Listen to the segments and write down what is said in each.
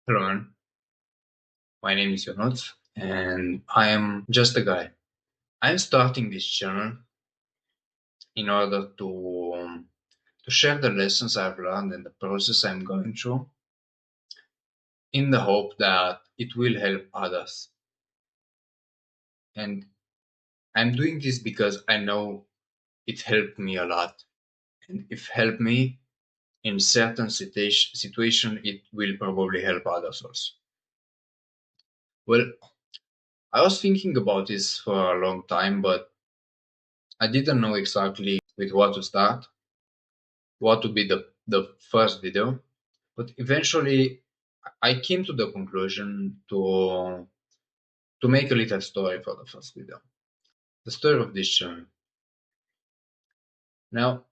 Hello, man. My name is Yonot, and I am just a guy. I'm starting this channel in order to share the lessons I've learned and the process I'm going through, in the hope that it will help others. And I'm doing this because I know it helped me a lot, and if helped me in certain situation, it will probably help others also. Well, I was thinking about this for a long time, but I didn't know exactly with what to start, what would be the first video. But eventually, I came to the conclusion to make a little story for the first video. The story of this channel. Now,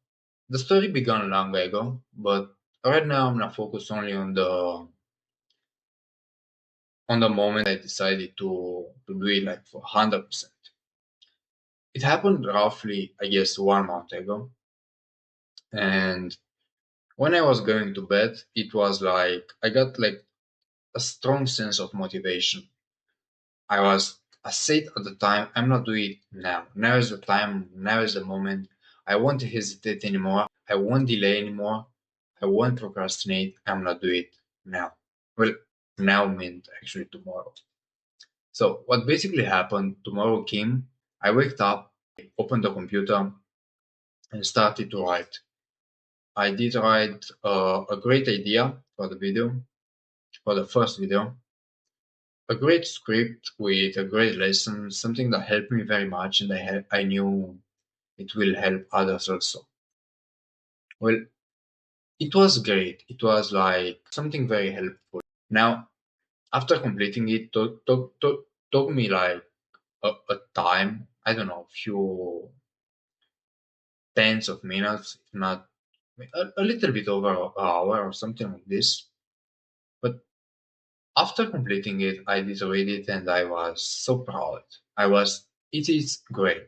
the story began long ago, but right now I'm not focused only on the moment I decided to do it like for 100%. It happened roughly, I guess, 1 month ago, and when I was going to bed, it was like I got like a strong sense of motivation. I said at the time, I'm not doing it now. Now is the time, now is the moment. I won't hesitate anymore. I won't delay anymore. I won't procrastinate. I'm not doing it now. Well, now meant actually tomorrow. So what basically happened, tomorrow came, I waked up, opened the computer and started to write. I did write a great idea for the video, for the first video, a great script with a great lesson, something that helped me very much, and I knew it will help others also. Well, it was great. It was like something very helpful. Now, after completing it, took me like a time, I don't know, a few tens of minutes, if not a little bit over an hour or something like this. But after completing it, I did read it and I was so proud. It is great.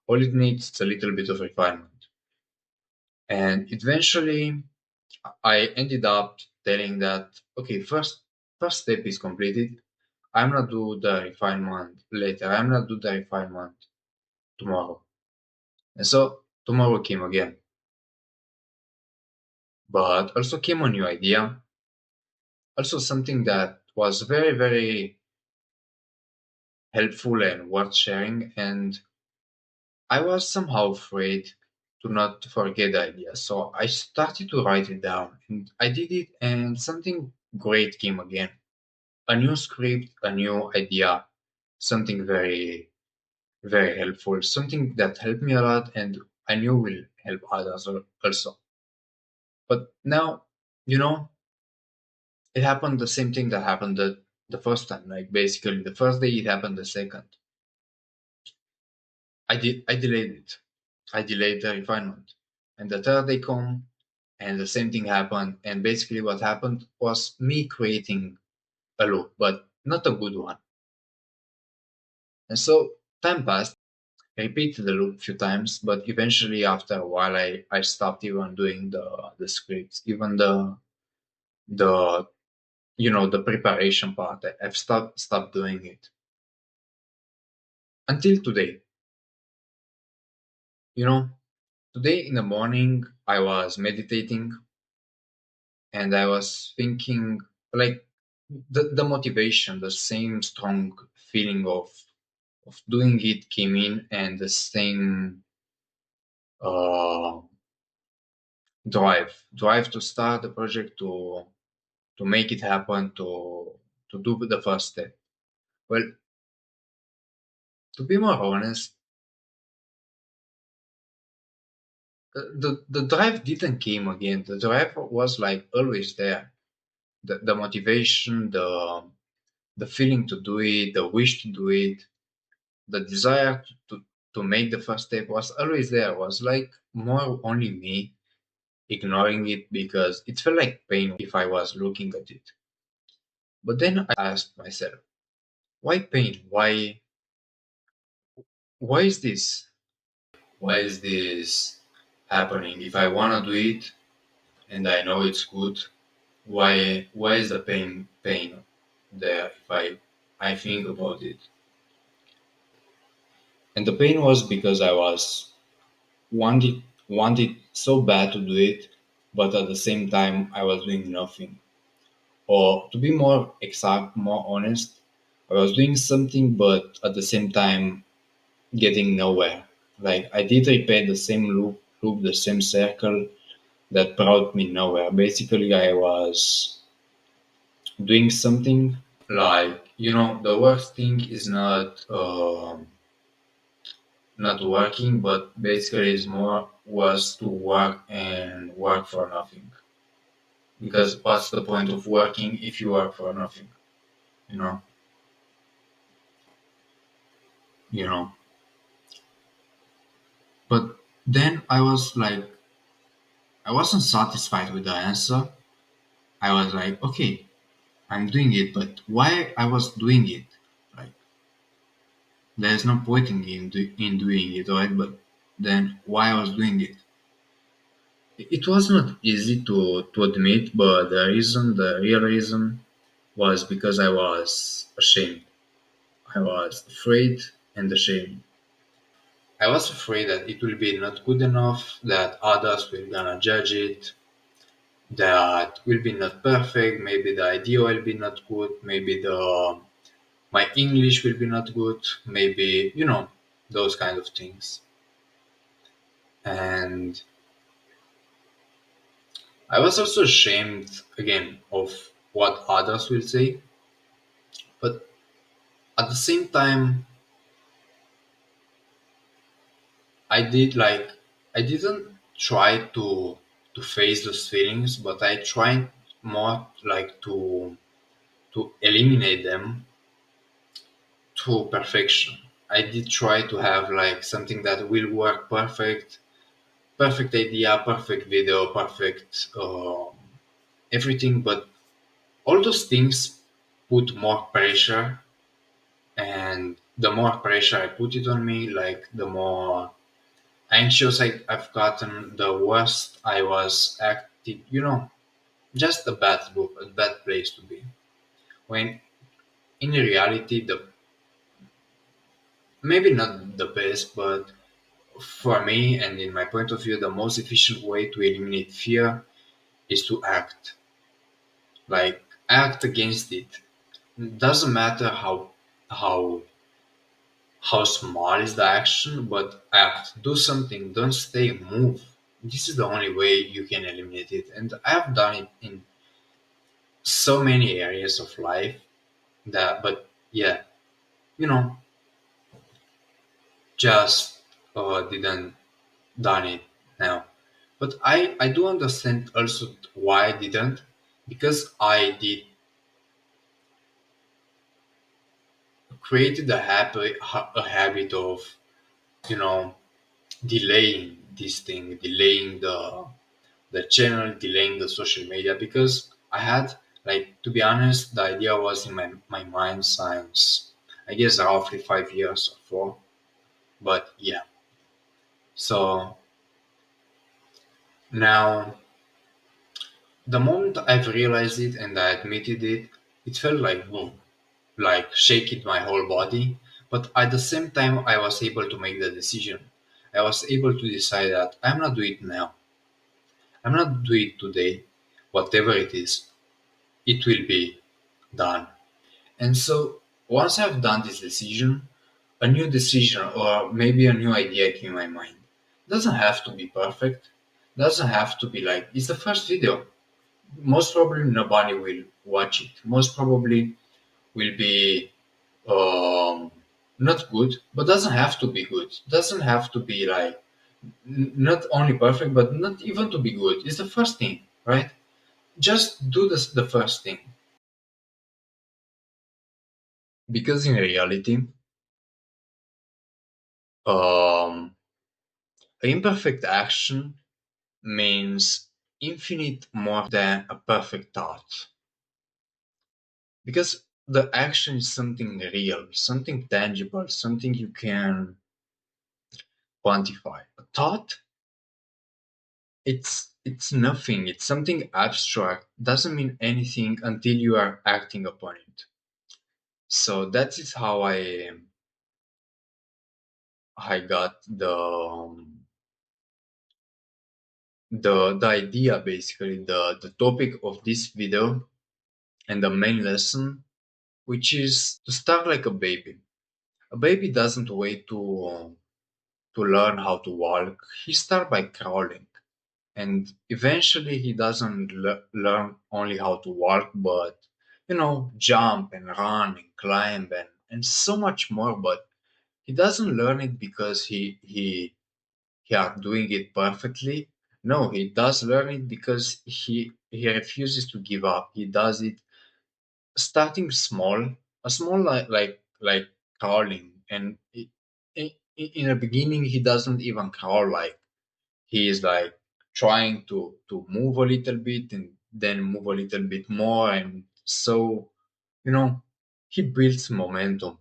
All it needs is a little bit of refinement. And eventually, I ended up telling that, okay, first step is completed. I'm not do the refinement later. I'm not do the refinement tomorrow. And so tomorrow came again, but also came a new idea. Also something that was very, very helpful and worth sharing. And I was somehow afraid to not forget the idea. So I started to write it down and I did it and something great came again. A new script, a new idea, something very, very helpful, something that helped me a lot and I knew will help others also. But now, you know, it happened the same thing that happened the first time. Like basically the first day it happened the second. I delayed it. I delayed the refinement. And the third day come and the same thing happened. And basically what happened was me creating a loop, but not a good one. And so time passed. I repeated the loop a few times, but eventually after a while I stopped even doing the scripts, even the the preparation part. I've stopped doing it. Until today. You know, today in the morning I was meditating and I was thinking like the motivation, the same strong feeling of doing it came in and the same uh, drive to start the project to make it happen to do the first step. Well, to be more honest, the drive didn't came again. The drive was like always there. The motivation, the feeling to do it, the wish to do it, the desire to make the first step was always there. Was like more only me ignoring it because it felt like pain if I was looking at it. But then I asked myself, why pain? Why is this? Why is this happening? If I wanna do it and I know it's good, Why is the pain there if I think about it? And the pain was because I was wanted so bad to do it, but at the same time I was doing nothing. Or to be more exact, more honest, I was doing something but at the same time getting nowhere. Like I did repeat the same loop, the same circle that brought me nowhere. Basically I was doing something like, the worst thing is not working, but basically it's more was to work and work for nothing. Because what's the point of working if you work for nothing? You know, you know. But then I was like, I wasn't satisfied with the answer. I was like, okay, I'm doing it, but why I was doing it? Like, there's no point in doing it, right? But then why I was doing it? It was not easy to admit, but the real reason, was because I was ashamed. I was afraid and ashamed. I was afraid that it will be not good enough, that others will gonna judge it, that will be not perfect, maybe the idea will be not good, maybe the my English will be not good, maybe those kind of things. And I was also ashamed again of what others will say, but at the same time I did like I didn't try to face those feelings, but I tried more like to eliminate them to perfection. I did try to have like something that will work perfect, perfect idea, perfect video, perfect everything, but all those things put more pressure, and the more pressure I put it on me, like the more anxious I've gotten, the worse I was acting. Just a bad loop, a bad place to be. When in reality, the maybe not the best, but for me and in my point of view, the most efficient way to eliminate fear is to act. Like act against it. Doesn't matter how how small is the action, but act. Do something. Don't stay. Move. This is the only way you can eliminate it. And I've done it in so many areas of life that, but yeah, you know, just didn't done it now. But I do understand also why I didn't, because I did created a habit of you know delaying this thing, delaying the channel, delaying the social media, because I had, like, to be honest, the idea was in my mind since I guess roughly 5 years or four. But yeah, so now the moment I've realized it and I admitted it, it felt like boom, like shaking my whole body. But at the same time, I was able to make the decision. I was able to decide that I'm not doing it now. I'm not doing it today. Whatever it is, it will be done. And so once I've done this decision, a new decision or maybe a new idea came in my mind. Doesn't have to be perfect. Doesn't have to be like it's the first video. Most probably nobody will watch it. Most probably will be not good, but doesn't have to be good. Doesn't have to be like not only perfect, but not even to be good. It's the first thing, right? Just do this the first thing. Because in reality, um, imperfect action means infinite more than a perfect thought. Because the action is something real, something tangible, something you can quantify. A thought, It's nothing. It's something abstract. Doesn't mean anything until you are acting upon it. So that is how I got the idea, basically the topic of this video and the main lesson, which is to start like a baby. A baby doesn't wait to learn how to walk. He starts by crawling, and eventually he doesn't learn only how to walk, but jump and run and climb and so much more. But he doesn't learn it because he are doing it perfectly. No, he does learn it because he refuses to give up. He does it starting small, a small like crawling, and in the beginning he doesn't even crawl. Like he is like trying to move a little bit and then move a little bit more, and so you know he builds momentum.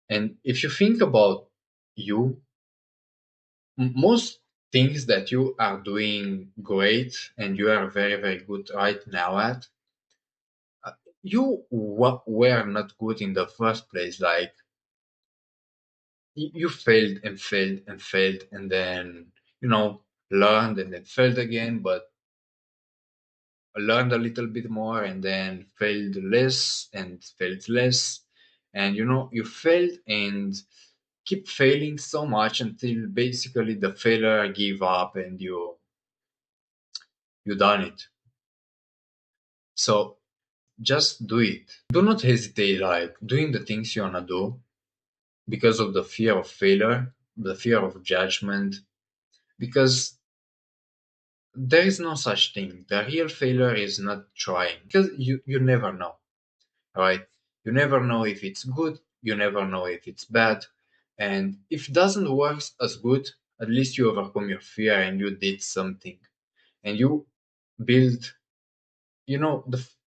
And if you think about you, most things that you are doing great and you are very very good right now at, you were not good in the first place. Like you failed and failed and failed, and then learned and then failed again, but learned a little bit more and then failed less and failed less, and you failed and keep failing so much until basically the failure give up and you done it. So just do it. Do not hesitate, like doing the things you wanna do because of the fear of failure, the fear of judgment, because there is no such thing. The real failure is not trying, because you never know, right? You never know if it's good, you never know if it's bad, and if it doesn't work as good, at least you overcome your fear and you did something, and you build.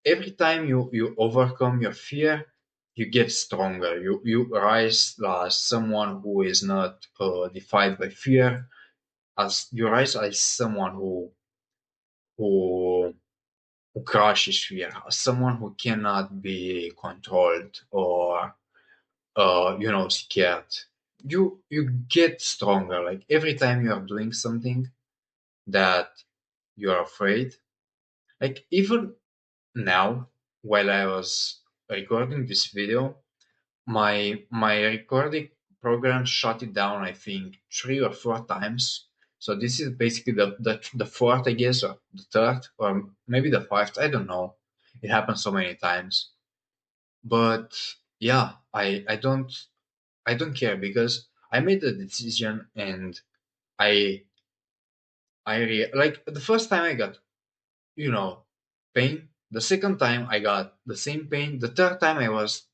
Every time you overcome your fear, you get stronger. You rise as someone who is not defined by fear, as you rise as someone who who crushes fear, as someone who cannot be controlled or scared. You get stronger. Like every time you are doing something that you are afraid, like even now, while I was recording this video, my recording program shut it down, I think 3 or 4 times. So this is basically the fourth, I guess, or the third, or maybe the fifth. I don't know. It happens so many times. But yeah, I don't care, because I made the decision, and I like the first time I got you know pain. The second time I got the same pain. The third time I was,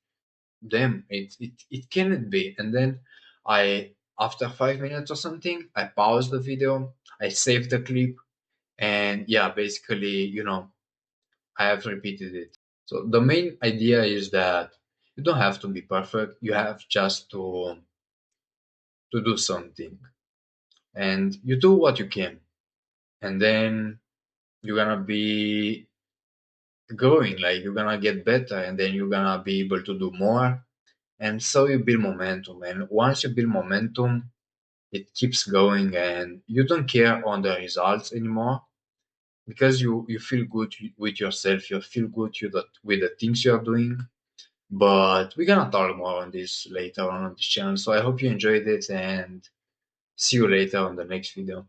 damn, it cannot be. And then after 5 minutes or something, I paused the video, I saved the clip, and yeah, basically, I have repeated it. So the main idea is that you don't have to be perfect. You have just to do something, and you do what you can, and then you're gonna be growing. Like you're gonna get better, and then you're gonna be able to do more. And so you build momentum. And once you build momentum, it keeps going, and you don't care on the results anymore, because you feel good with yourself. You feel good with the things you're doing. But we're gonna talk more on this later on this channel. So I hope you enjoyed it, and see you later on the next video.